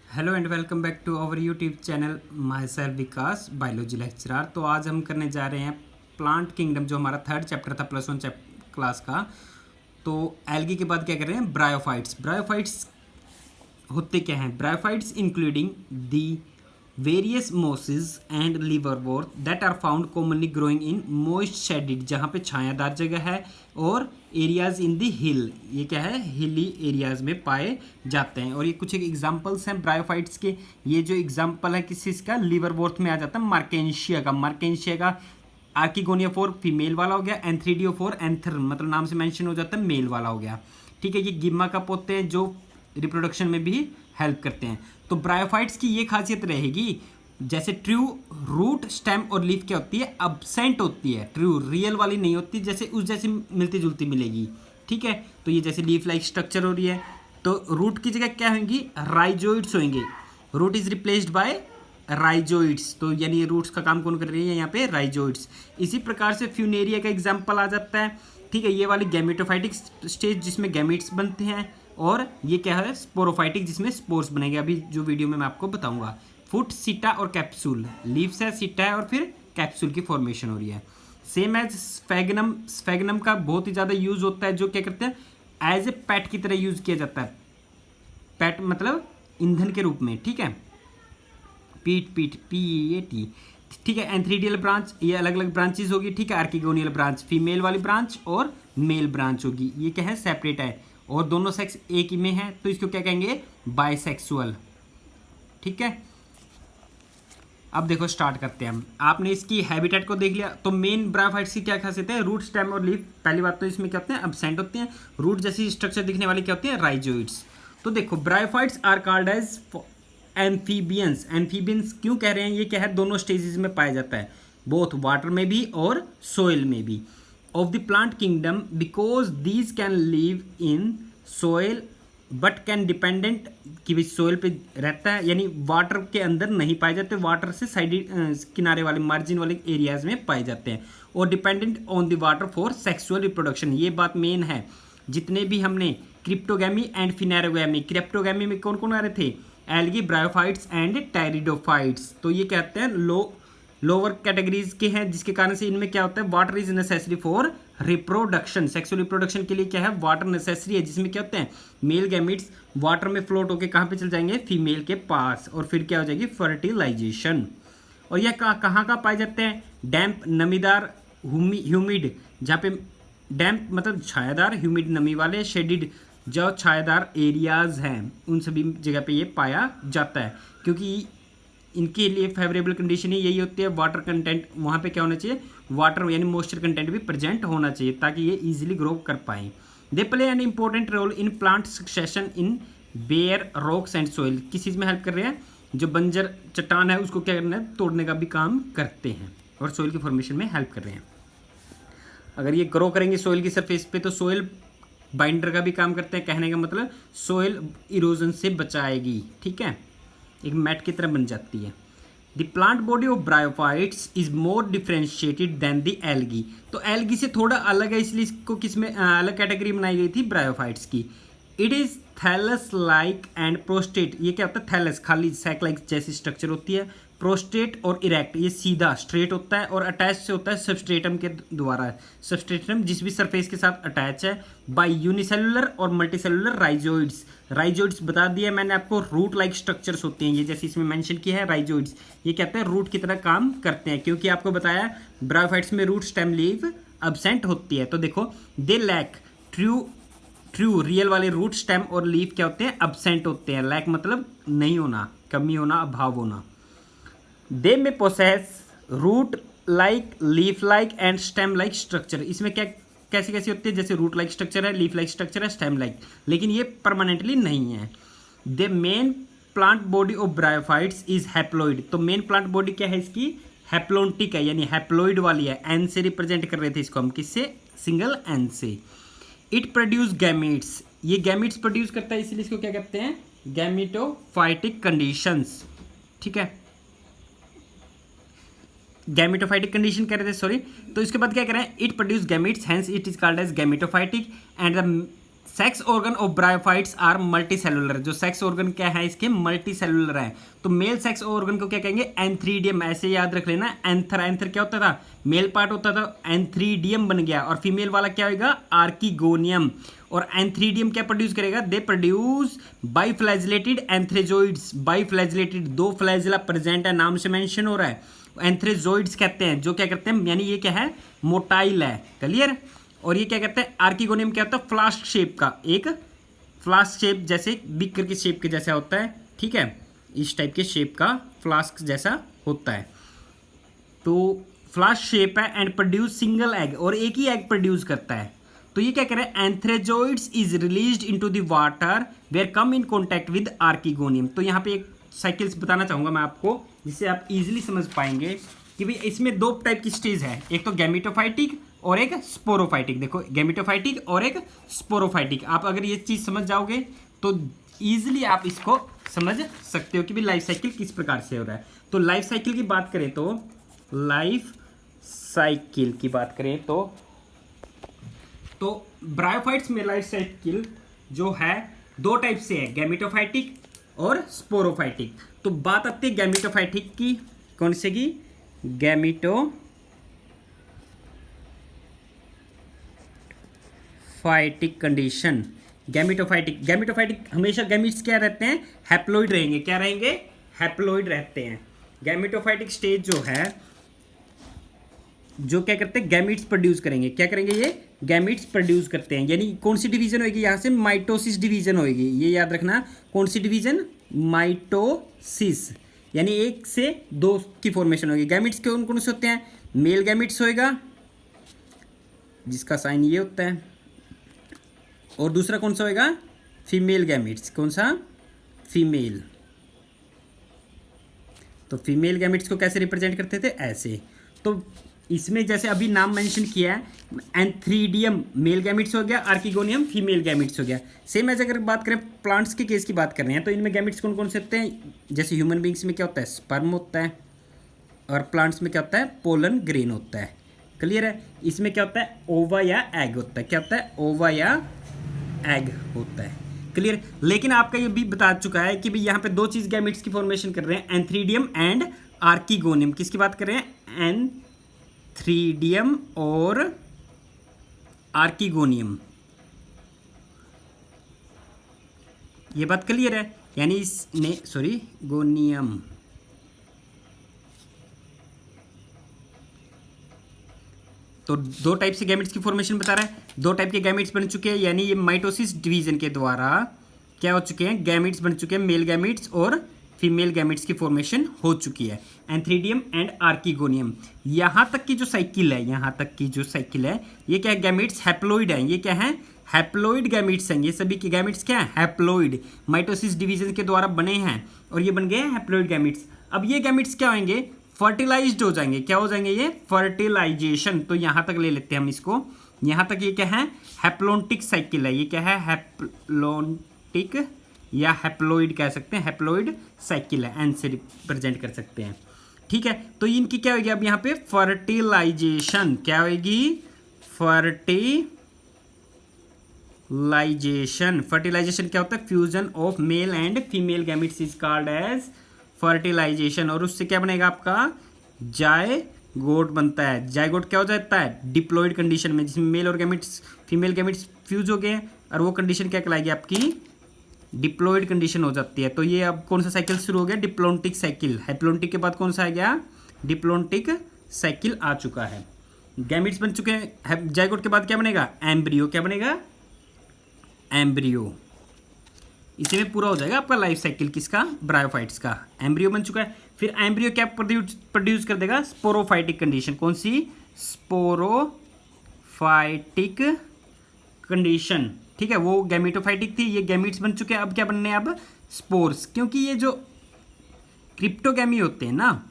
Hello and welcome back to our YouTube channel myself Vikas biology lecturer. तो आज हम करने जा रहे हैं प्लांट किंगडम, जो हमारा थर्ड चैप्टर था +1 क्लास का। तो एल्गी के बाद क्या कर रहे हैं, ब्रायोफाइट्स। ब्रायोफाइट्स होते क्या हैं? Bryophytes including the various mosses and liverworts that are found commonly growing in moist shaded, जहाँ पे छायादार जगह है, और एरियाज इन दी हिल, ये क्या है, हिली एरियाज में पाए जाते हैं। और ये कुछ एक एग्जांपल्स हैं ब्रायोफाइट्स के। ये जो एग्जांपल है किस चीज़ का, लिवरवोर्थ में आ जाता है मार्केंशिया का। मार्केंशिया का आर्किगोनियोफोर फीमेल वाला हो गया, एंथ्रीडियोफोर एंथर मतलब नाम से मेंशन हो जाता है मेल वाला हो गया। ठीक है, ये गिम्मा का पोते हैं जो रिप्रोडक्शन में भी हेल्प करते हैं। तो ब्रायोफाइट्स की ये खासियत रहेगी, जैसे ट्रू रूट स्टेम और लीफ क्या होती है, अब्सेंट होती है, ट्रू रियल वाली नहीं होती, जैसे उस जैसी मिलती जुलती मिलेगी। ठीक है, तो ये जैसे लीफ लाइक स्ट्रक्चर हो रही है, तो रूट की जगह क्या होंगी, राइजोइड्स होंगे। Root is replaced by rhizoids, तो यानी रूट्स का काम कौन कर रही है यहाँ पे, राइजोइड्स। इसी प्रकार से फ्यूनेरिया का एग्जाम्पल आ जाता है। ठीक है, ये वाली गैमेटोफाइटिक स्टेज जिसमें गैमेट्स बनते हैं, और ये क्या है, स्पोरोफाइटिक जिसमें स्पोर्स बनेंगे, अभी जो वीडियो में मैं आपको बताऊंगा। फुट, सीटा और कैप्सूल, लीव्स है, सीटा है, और फिर कैप्सूल की फॉर्मेशन हो रही है। Same as sphagnum. स्फेगनम का बहुत ही ज़्यादा यूज होता है, जो क्या करते हैं, एज ए पैट की तरह यूज किया जाता है। पैट मतलब ईंधन के रूप में। ठीक है, PEAT। ठीक है, एंथ्रीडियल ब्रांच, ये अलग अलग ब्रांचेस होगी। ठीक है, आर्किगोनियल ब्रांच फीमेल वाली ब्रांच और मेल ब्रांच होगी। ये क्या है, सेपरेट है, और दोनों सेक्स एक ही में है, तो इसको क्या कहेंगे, बाइसेक्सुअल। ठीक है, अब देखो स्टार्ट करते हैं हम। आपने इसकी हैबिटेट को देख लिया, तो मेन ब्रायोफाइट्स की क्या खासियत है, रूट स्टेम और लीफ। पहली बात तो इसमें क्या होते हैं, अब्सेंट होते हैं। रूट जैसी स्ट्रक्चर दिखने वाली क्या होती है, राइजोइड्स। तो देखो bryophytes are called as amphibians. Amphibians क्यों कह रहे हैं, ये क्या है, दोनों स्टेजेस में पाया जाता है, बोथ वाटर में भी और सोइल में भी, of the plant kingdom, because these can live in soil but can dependent, कि भाई सोइल पे रहता है, यानी वाटर के अंदर नहीं पाए जाते, वाटर से साइड किनारे वाले मार्जिन वाले एरियाज में पाए जाते हैं, और dependent on the water for sexual reproduction. ये बात मेन है। जितने भी हमने क्रिप्टोगैमी एंड फिनेरोगैमी, क्रिप्टोगैमी में कौन कौन आ रहे थे, एल्गी, ब्रायोफाइट्स एंड टेरिडोफाइट्स। तो ये कहते हैं लोअर कैटेगरीज के हैं, जिसके कारण से इनमें क्या होता है, water is necessary for reproduction. Sexual reproduction के लिए क्या है, वाटर नेसेसरी है, जिसमें क्या होते हैं, मेल गैमिट्स वाटर में फ्लोट होकर कहाँ पे चल जाएंगे, फीमेल के पास, और फिर क्या हो जाएगी, फर्टिलाइजेशन। और यह कहाँ कहाँ पाए जाते हैं, डैम्प, नमीदार, ह्यूमिड, जहाँ पे डैम्प मतलब छायादार, ह्यूमिड नमी वाले, शेडिड जो छायादार एरियाज हैं, उन सभी जगह पे ये पाया जाता है, क्योंकि इनके लिए फेवरेबल कंडीशन ही यही होती है, वाटर कंटेंट वहाँ पे क्या होना चाहिए, वाटर यानी मॉइस्चर कंटेंट भी प्रेजेंट होना चाहिए, ताकि ये इजीली ग्रो कर पाएँ। They play an important role in plant succession in bare rocks and soil. किस चीज़ में हेल्प कर रहे हैं, जो बंजर चट्टान है उसको क्या करना है, तोड़ने का भी काम करते हैं, और सोइल की फॉर्मेशन में हेल्प कर रहे हैं। अगर ये ग्रो करेंगे सोइल की सरफेस पे, तो सोइल बाइंडर का भी काम करते हैं। कहने का मतलब सोइल इरोजन से बचाएगी। ठीक है, एक मैट की तरह बन जाती है। The plant body of bryophytes is more differentiated than the algae. तो एल्गी से थोड़ा अलग है, इसलिए इसको किस में अलग कैटेगरी बनाई गई थी, ब्रायोफाइट्स की। It is thallus like and prostrate. ये क्या होता है, थैलस खाली सैक लाइक जैसी स्ट्रक्चर होती है, प्रोस्टेट और इरेक्ट, ये सीधा स्ट्रेट होता है, और अटैच से होता है सबस्ट्रेटम के द्वारा। सबस्ट्रेटम जिस भी सरफेस के साथ अटैच है, बाय यूनिसेलुलर और मल्टीसेलुलर राइजोइड्स। राइजोइड्स बता दिया मैंने आपको, रूट लाइक स्ट्रक्चर्स होते हैं ये, जैसे इसमें मेंशन किया है राइजोइड्स। ये कहते हैं रूट की तरह काम करते हैं, क्योंकि आपको बताया ब्रायोफाइट्स में रूट स्टेम लीव अब्सेंट होती है। तो देखो, दे लैक ट्रू रियल वाले रूट स्टेम और लीफ क्या होते हैं, अब्सेंट होते हैं। लैक मतलब नहीं होना, कमी होना, अभाव होना। They may possess root like, leaf like and stem like structure. इसमें क्या कैसी कैसी होती है, जैसे रूट लाइक स्ट्रक्चर है, लीफ लाइक स्ट्रक्चर है, स्टेम लाइक, लेकिन ये परमानेंटली नहीं है। The main plant body of bryophytes is haploid. तो मेन प्लांट बॉडी क्या है इसकी, हैप्लोन्टिक है, यानी हैप्लॉइड वाली है। एन से रिप्रेजेंट कर रहे थे इसको हम, किससे, सिंगल एन से। इट प्रोड्यूस गैमीट्स, ये गैमीट्स प्रोड्यूस करता है, इसलिए इसको क्या कहते हैं, गैमीटोफाइटिक कंडीशंस। ठीक है, गैमेटोफाइटिक कंडीशन कह रहे थे, सॉरी। तो इसके बाद क्या करें, it produce gametes, hence it is called as gametophytic, and the sex organ of bryophytes are multi cellular. जो सेक्स ऑर्गन क्या है इसके, मल्टी सेलुलर है। तो मेल सेक्स ऑर्गन को क्या कहेंगे, एंथ्रीडियम। ऐसे याद रख लेना, एंथर, एंथर क्या होता था, मेल पार्ट होता था, एंथ्रीडियम बन गया। और फीमेल वाला क्या होगा, आर्किगोनियम। और एंथ्रीडियम क्या प्रोड्यूस करेगा, दे प्रोड्यूस बाइफ्लैजिलेटेड एंथ्रेजोइड्स। बाइफ्लैजिलेटेड, दो फ्लैजिला प्रेजेंट है, नाम से मेंशन हो रहा है। एंथ्रेजोइड्स कहते हैं, जो क्या करते हैं, यानी ये क्या है, मोटाइल है। क्लियर। और ये क्या कहते हैं, आर्किगोनियम क्या होता है, फ्लास्क शेप का, एक फ्लास्क शेप जैसे बिकर के शेप के जैसा होता है। ठीक है, इस टाइप के शेप का फ्लास्क जैसा होता है। तो फ्लास्क शेप है एंड प्रोड्यूस सिंगल एग, और एक ही एग प्रोड्यूस करता है। तो ये क्या कह रहे हैं, antherozoids is released into the water where come in contact with archegonium. तो यहाँ पे एक साइकिल्स बताना चाहूंगा मैं आपको, जिससे आप इजीली समझ पाएंगे कि भाई इसमें दो टाइप की स्टेज है, एक तो गैमेटोफाइटिक और एक स्पोरोफाइटिक। देखो, गैमेटोफाइटिक और एक स्पोरोफाइटिक। आप अगर ये चीज़ समझ जाओगे तो ईजिली आप इसको समझ सकते हो कि भाई लाइफ साइकिल किस प्रकार से हो रहा है। तो लाइफ साइकिल की बात करें तो, लाइफ साइकिल की बात करें तो ब्रायोफाइट्स में लाइफ साइकिल जो है दो टाइप से है, गैमेटोफाइटिक और स्पोरोफाइटिक। तो बात आती है गैमेटोफाइटिक की, कौन से की, गैमेटोफाइटिक कंडीशन। गैमेटोफाइटिक हमेशा गैमीट्स क्या रहते हैं, हैप्लॉइड रहेंगे। क्या रहेंगे, हैप्लॉइड रहते हैं। गैमेटोफाइटिक स्टेज जो है, जो क्या करते हैं, गैमीट्स प्रोड्यूस करेंगे। क्या करेंगे, ये गैमीट्स प्रोड्यूस करते हैं। यानी कौन सी डिवीजन होगी, यहाँ से माइटोसिस डिवीजन होगी। ये याद रखना, कौन सी डिवीजन, माइटोसिस। यानी एक से दो की फॉर्मेशन होगी। गैमीट्स कौन कौन से होते हैं, मेल गैमीट्स होएगा, जिसका साइन ये होता है, और दूसरा कौन सा होएगा, फीमेल गैमीट्स। कौन सा, फीमेल। तो फीमेल गैमीट्स को कैसे रिप्रेजेंट करते थे, ऐसे। तो इसमें जैसे अभी नाम मेंशन किया है, एंथ्रीडियम मेल गैमिट्स हो गया, आर्किगोनियम फीमेल गैमिट्स हो गया। सेम एज अगर बात करें प्लांट्स के केस की बात कर रहे हैं, तो इनमें गैमिट्स कौन कौन से होते हैं, जैसे ह्यूमन बींग्स में क्या होता है, स्पर्म होता है, और प्लांट्स में क्या होता है, पोलन ग्रेन होता है। क्लियर है। इसमें क्या होता है, ओवा या एग होता है। क्या होता है, ओवा या एग होता है। क्लियर। लेकिन आपका ये भी बता चुका है कि भाई यहाँ पे दो चीज गैमिट्स की फॉर्मेशन कर रहे हैं, एंथ्रीडियम एंड आर्किगोनियम। किसकी बात कर रहे हैं, एंथ्रीडियम और आर्किगोनियम। ये बात क्लियर है। यानी इसने गोनियम। तो दो टाइप से गैमेट्स की फॉर्मेशन बता रहा है, दो टाइप के गैमेट्स बन चुके हैं। यानी ये माइटोसिस डिवीजन के द्वारा क्या हो चुके हैं, गैमेट्स बन चुके हैं, मेल गैमेट्स और फीमेल गैमेट्स की फॉर्मेशन हो चुकी है, एंथ्रीडियम एंड आर्किगोनियम। यहाँ तक की जो साइकिल है, ये क्या है, गैमेट्स हैप्लॉइड है। ये क्या है, हैप्लॉइड गैमेट्स हैं। ये सभी के गैमेट्स क्या है, हैप्लॉइड, माइटोसिस डिवीजन के द्वारा बने हैं और ये बन गए हैं हैप्लॉइड गैमेट्स। अब ये गैमेट्स क्या होंगे, फर्टिलाइज्ड हो जाएंगे। क्या हो जाएंगे, ये फर्टिलाइजेशन। तो यहाँ तक ले लेते हैं हम इसको, यहाँ तक ये क्या है, हैप्लोन्टिक साइकिल है। ये क्या है, हैप्लोन्टिक या हैप्लॉइड कह सकते हैं, हैप्लॉइड साइकिल है, एन से रिप्रेजेंट कर सकते हैं। ठीक है। तो इनकी क्या होगी अब यहाँ पे, फर्टिलाइजेशन। क्या होगी, फर्टिलाइजेशन। फर्टिलाइजेशन क्या होता है, fusion of male and female gametes is called as fertilization. और उससे क्या बनेगा आपका, जायगोट बनता है। जायगोट क्या हो जाता है, डिप्लॉइड कंडीशन में, जिसमें मेल और गैमेट्स, फीमेल गैमेट्स फ्यूज हो गए, और वो कंडीशन क्या कहलाएगी आपकी, डिप्लॉइड कंडीशन हो जाती है। तो ये अब कौन सा साइकिल शुरू हो गया, डिप्लोन्टिक साइकिल। हैप्लोन्टिक के बाद कौन सा आ गया, डिप्लोन्टिक साइकिल आ चुका है। गैमेट्स बन चुके हैं, जायगोट के बाद क्या बनेगा, एम्ब्रियो। क्या बनेगा, एम्ब्रियो। इसी में पूरा हो जाएगा आपका लाइफ साइकिल किसका, ब्रायोफाइट्स का। एम्ब्रियो बन चुका है। फिर एम्ब्रियो क्या प्रोड्यूस कर देगा, स्पोरोफाइटिक कंडीशन। कौन सी, स्पोरोफाइटिक कंडीशन। ठीक है, वो गैमेटोफाइटिक थी, ये गैमीट्स बन चुके हैं। अब क्या बनने हैं, अब स्पोर्स। क्योंकि ये जो क्रिप्टोगैमी होते हैं ना,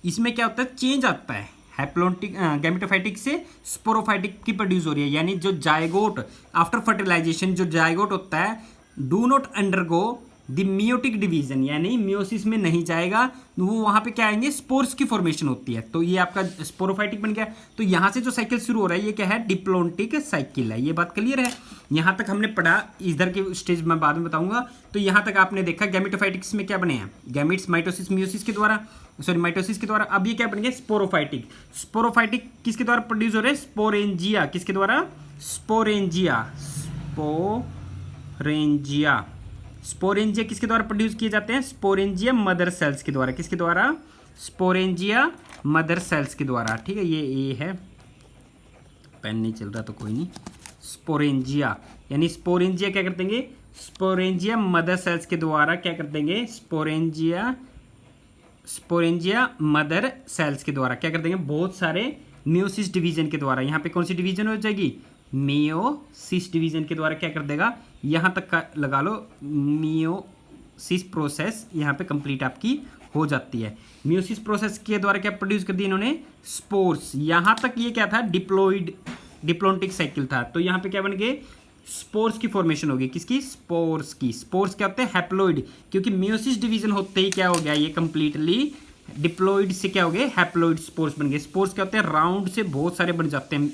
इसमें क्या होता है, चेंज आता है। हैप्लोन्टिक गैमेटोफाइटिक से स्पोरोफाइटिक की प्रोड्यूस हो रही है। यानी जो जायगोट आफ्टर फर्टिलाइजेशन, जो जायगोट होता है, do not undergo the meiotic division, यानी मियोसिस में नहीं जाएगा, वो वहाँ पे क्या आएंगे, स्पोर्स की फॉर्मेशन होती है। तो ये आपका स्पोरोफाइटिक बन गया। तो यहाँ से जो साइकिल शुरू हो रहा है ये क्या है, डिप्लॉन्टिक साइकिल है। ये बात क्लियर है, यहाँ तक हमने पढ़ा, इधर के स्टेज मैं बाद में बताऊंगा। तो यहाँ तक आपने देखा गैमेटोफाइटिक्स में क्या बने हैं, गैमेट्स माइटोसिस मियोसिस के द्वारा, सॉरी माइटोसिस के द्वारा। अब ये क्या बन गया, स्पोरोफाइटिक। स्पोरोफाइटिक किसके द्वारा प्रोड्यूस हो रहे हैं, स्पोरेंजिया, किसके द्वारा, स्पोरेंजिया, स्पोरेंजिया। स्पोरेंजिया किसके द्वारा प्रोड्यूस किए जाते हैं, स्पोरेंजिया मदर सेल्स के द्वारा, किसके द्वारा, स्पोरेंजिया मदर सेल्स के द्वारा। ठीक है, ये है, पेन नहीं चल रहा तो कोई नहीं। स्पोरेंजिया यानी स्पोरेंजिया क्या कर देंगे, स्पोरेंजिया मदर सेल्स के द्वारा क्या कर देंगे, स्पोरेंजिया मदर सेल्स के द्वारा क्या कर देंगे, बहुत सारे मियोसिस डिवीजन के द्वारा। यहाँ पे कौन सी डिवीजन हो जाएगी, मियोसिस डिवीजन के द्वारा क्या कर देगा, यहाँ तक का लगा लो, मियोसिस प्रोसेस यहाँ पे कंप्लीट आपकी हो जाती है। मियोसिस प्रोसेस के द्वारा क्या प्रोड्यूस कर दिया इन्होंने, स्पोर्स। यहाँ तक ये क्या था, डिप्लॉन्टिक साइकिल था। तो यहाँ पे क्या बन गए, स्पोर्स की फॉर्मेशन होगी, किसकी, स्पोर्स की। स्पोर्स क्या होते हैं, हैप्लॉइड, क्योंकि मियोसिस डिवीजन होते ही क्या हो गया, ये कंप्लीटली डिप्लॉइड से क्या हो गए, हैप्लॉइड स्पोर्स बन गए। स्पोर्स क्या होते हैं, राउंड से बहुत सारे बन जाते हैं,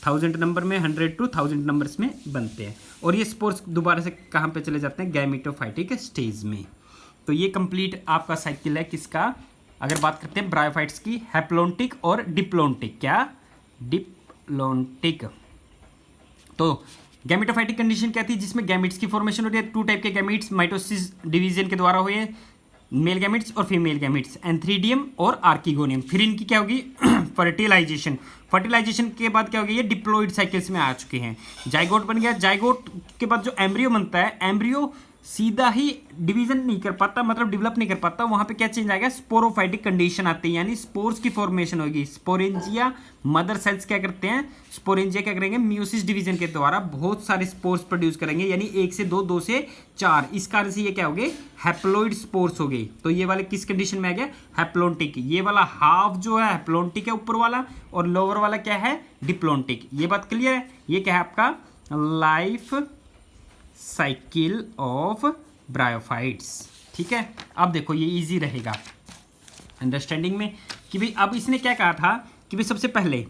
1000 नंबर में, 100 to 1000 नंबर्स में बनते हैं। और ये स्पोर्स दोबारा से कहाँ पे चले जाते हैं, गैमेटोफाइटिक स्टेज में। तो ये कंप्लीट आपका साइकिल है किसका, अगर बात करते हैं ब्रायोफाइट्स की, हैप्लॉन्टिक और डिप्लॉन्टिक। क्या, डिप्लॉन्टिक। तो गैमेटोफाइटिक कंडीशन क्या थी, जिसमें गैमेट्स की फॉर्मेशन हो रही है। 2 टाइप के गैमेट्स माइटोसिस डिवीजन के द्वारा हुए, मेल गैमेट्स और फीमेल गैमेट्स, एंथ्रीडियम और आर्किगोनियम। फिर इनकी क्या होगी, फर्टिलाइजेशन। फर्टिलाइजेशन के बाद क्या होगी, ये डिप्लॉइड साइकिल्स में आ चुके हैं। जाइगोट बन गया, जाइगोट के बाद जो एम्ब्रियो बनता है, एम्ब्रियो सीधा ही डिवीजन नहीं कर पाता, मतलब डेवलप नहीं कर पाता, वहां पे क्या चेंज आएगा, स्पोरोफाइटिक कंडीशन आती है, यानी स्पोर्स की फॉर्मेशन होगी। स्पोरेंजिया मदर सेल्स क्या करते हैं, स्पोरेंजिया क्या करेंगे, मियोसिस डिवीजन के द्वारा बहुत सारे स्पोर्स प्रोड्यूस करेंगे, यानी 1 से 2, 2 से 4। इस कारण से ये क्या हो गए, हैप्लॉइड स्पोर्स हो गए। तो ये वाले किस कंडीशन में आ गया, हैप्लॉन्टिक। ये वाला हाफ जो है हैप्लॉन्टिक है ऊपर वाला, और लोअर वाला क्या है, डिप्लॉन्टिक। ये बात क्लियर है, ये क्या है आपका लाइफ साइकिल ऑफ ब्रायोफाइट्स। ठीक है, अब देखो ये इजी रहेगा अंडरस्टैंडिंग में कि भाई अब इसने क्या कहा था कि भाई सबसे पहले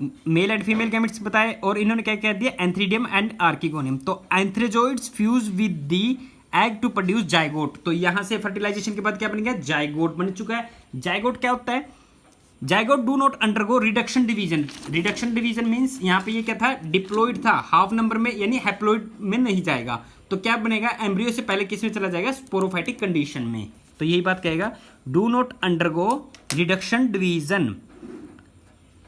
मेल एंड फीमेल गैमेट्स बताए, और इन्होंने क्या कह दिया, एंथ्रीडियम एंड आर्किगोनियम। तो antherozoids fuse with the egg to produce zygote. तो यहां से फर्टिलाइजेशन के बाद क्या बन गया, जाइगोट बन चुका है। जाइगोट क्या होता है, zygote do not undergo reduction division. Reduction division means यहाँ पे ये क्या था, डिप्लॉइड था, हाफ नंबर में, यानी हैप्लॉइड में नहीं जाएगा। तो क्या बनेगा, एम्ब्रियो से पहले किस में चला जाएगा, स्पोरोफाइटिक कंडीशन में। तो यही बात कहेगा, do not undergo reduction division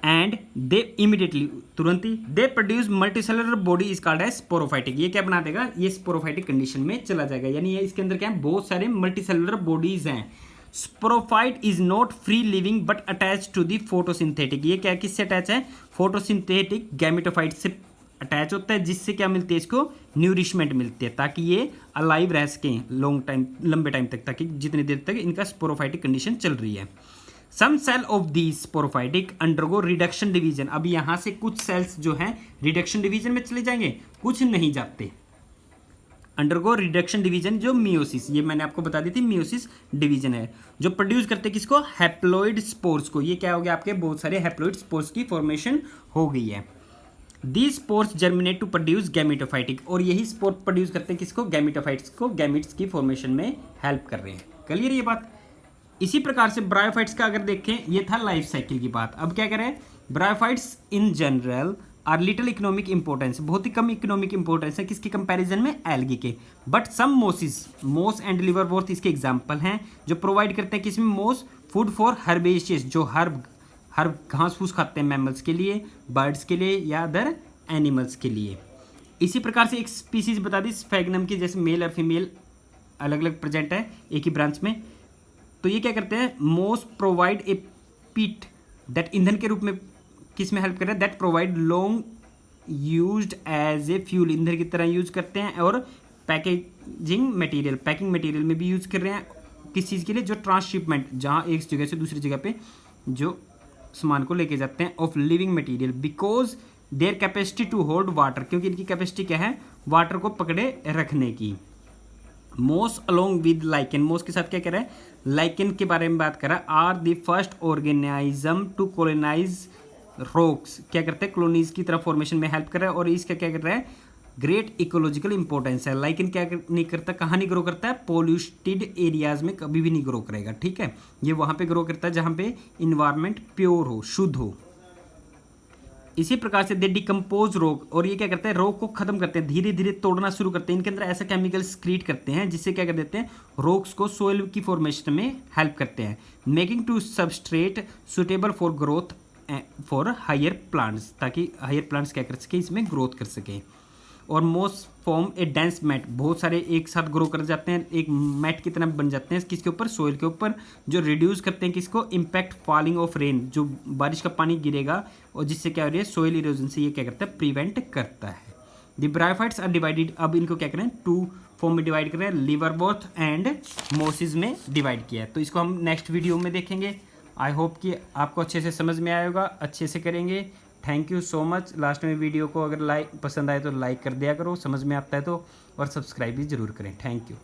and they immediately, तुरंत ही, they produce multicellular body is called as sporophytic. ये क्या बना देगा, ये स्पोरोफाइटिक कंडीशन में चला जाएगा, यानी ये इसके अंदर क्या है, बहुत सारे मल्टीसेलुलर बॉडीज हैं। Sporophyte is not free living but attach to the photosynthetic. ये क्या किससे अटैच है, फोटोसिंथेटिक गैमेटोफाइट से अटैच होता है, जिससे क्या मिलती है, इसको न्यूरिशमेंट मिलती है, ताकि ये अलाइव रह सकें लॉन्ग टाइम, लंबे टाइम तक, ताकि जितनी देर तक इनका स्पोरोफाइटिक कंडीशन चल रही है। Some cell of the sporophytic undergo reduction division. अब यहाँ से कुछ सेल्स जो हैं रिडक्शन डिवीजन में चले जाएंगे, कुछ नहीं जाते। अंडरगो रिडक्शन डिवीजन जो मियोसिस, ये मैंने आपको बता दी थी, मियोसिस डिवीजन है जो प्रोड्यूस करते हैं किसको, हैप्लॉइड स्पोर्स को। ये क्या हो गया, आपके बहुत सारे हैप्लॉइड स्पोर्स की फॉर्मेशन हो गई है। These spores germinate to produce gametophytic, और यही स्पोर प्रोड्यूस करते हैं किसको, गैमेटोफाइट्स को, गैमेट्स की फॉर्मेशन में हेल्प कर रहे हैं। क्लियर ये बात। इसी प्रकार से ब्रायोफाइट्स का अगर देखें, ये था लाइफ साइकिल की बात। अब क्या करें, bryophytes in general R little economic importance, बहुत ही कम इकोनॉमिक इंपॉर्टेंस है किसके कंपैरिजन में, एल्गी के। बट सम मोसिस, मोस एंड लिवरवॉर्थ इसके एग्जांपल हैं, जो प्रोवाइड करते हैं किसमें, मोस फूड फॉर हर्बेशियस, जो हर घास फूस खाते हैं मैमल्स के लिए, बर्ड्स के लिए या अदर एनिमल्स के लिए। इसी प्रकार से एक स्पीसीज बता दी स्फैग्नम की, जैसे मेल और फीमेल अलग अलग प्रेजेंट है एक ही ब्रांच में। तो ये क्या करते हैं, मोस प्रोवाइड ए पीट दैट ईंधन के रूप में किस में हेल्प कर रहे हैं, that provide long used as a fuel, ईंधन की तरह यूज करते हैं। और पैकेजिंग मटेरियल, पैकिंग मटेरियल में भी यूज कर रहे हैं, किस चीज़ के लिए, जो ट्रांसशिपमेंट, जहाँ एक जगह से दूसरी जगह पे जो सामान को लेके जाते हैं, of living material, because their capacity to hold water, क्योंकि इनकी कैपेसिटी क्या है, वाटर को पकड़े रखने की। मोस अलोंग विद लाइकेन, मोस के साथ क्या कह रहा है, लाइकेन के बारे में बात कर रहा है, are the first organism to colonise rocks, क्या करते हैं, कॉलोनीज की तरफ फॉर्मेशन में हेल्प कर रहा है, और इसका क्या कर रहा है, ग्रेट इकोलॉजिकल इंपॉर्टेंस है। लाइकेन क्या नहीं करता, कहाँ नहीं ग्रो करता है, पोल्यूटेड एरियाज में कभी भी नहीं ग्रो करेगा, ठीक है। ये वहाँ पे ग्रो करता है जहाँ पे इन्वायरमेंट प्योर हो, शुद्ध हो। इसी प्रकार से दे डिकम्पोज रॉक, और ये क्या करते हैं, रॉक को खत्म करते हैं, धीरे धीरे तोड़ना शुरू करते हैं। इनके अंदर ऐसा केमिकल्स क्रिएट करते हैं जिससे क्या कर देते हैं, रॉक्स को सोइल की फॉर्मेशन में हेल्प करते हैं, making to substrate suitable for growth for higher plants, ताकि हायर प्लांट्स क्या कर सके, इसमें ग्रोथ कर सके। और most form a dense mat, बहुत सारे एक साथ ग्रो कर जाते हैं, एक मैट की तरह बन जाते हैं, किसके ऊपर, सोइल के ऊपर, जो रिड्यूस करते हैं किसको, इम्पैक्ट फॉलिंग ऑफ रेन, जो बारिश का पानी गिरेगा और जिससे क्या हो रही है, सोइल इरोजन से ये क्या करता है, प्रिवेंट करता है। द ब्रायोफाइट्स आर डिवाइडेड, अब इनको क्या करें, टू फॉर्म में डिवाइड करें, लिवरवॉर्थ एंड मोसिस में डिवाइड किया है। तो इसको हम नेक्स्ट वीडियो में देखेंगे। आई होप कि आपको अच्छे से समझ में आएगा, अच्छे से करेंगे। Thank you so much. Last में वीडियो को अगर लाइक पसंद आए तो लाइक कर दिया करो, समझ में आता है तो, और सब्सक्राइब भी ज़रूर करें। Thank you.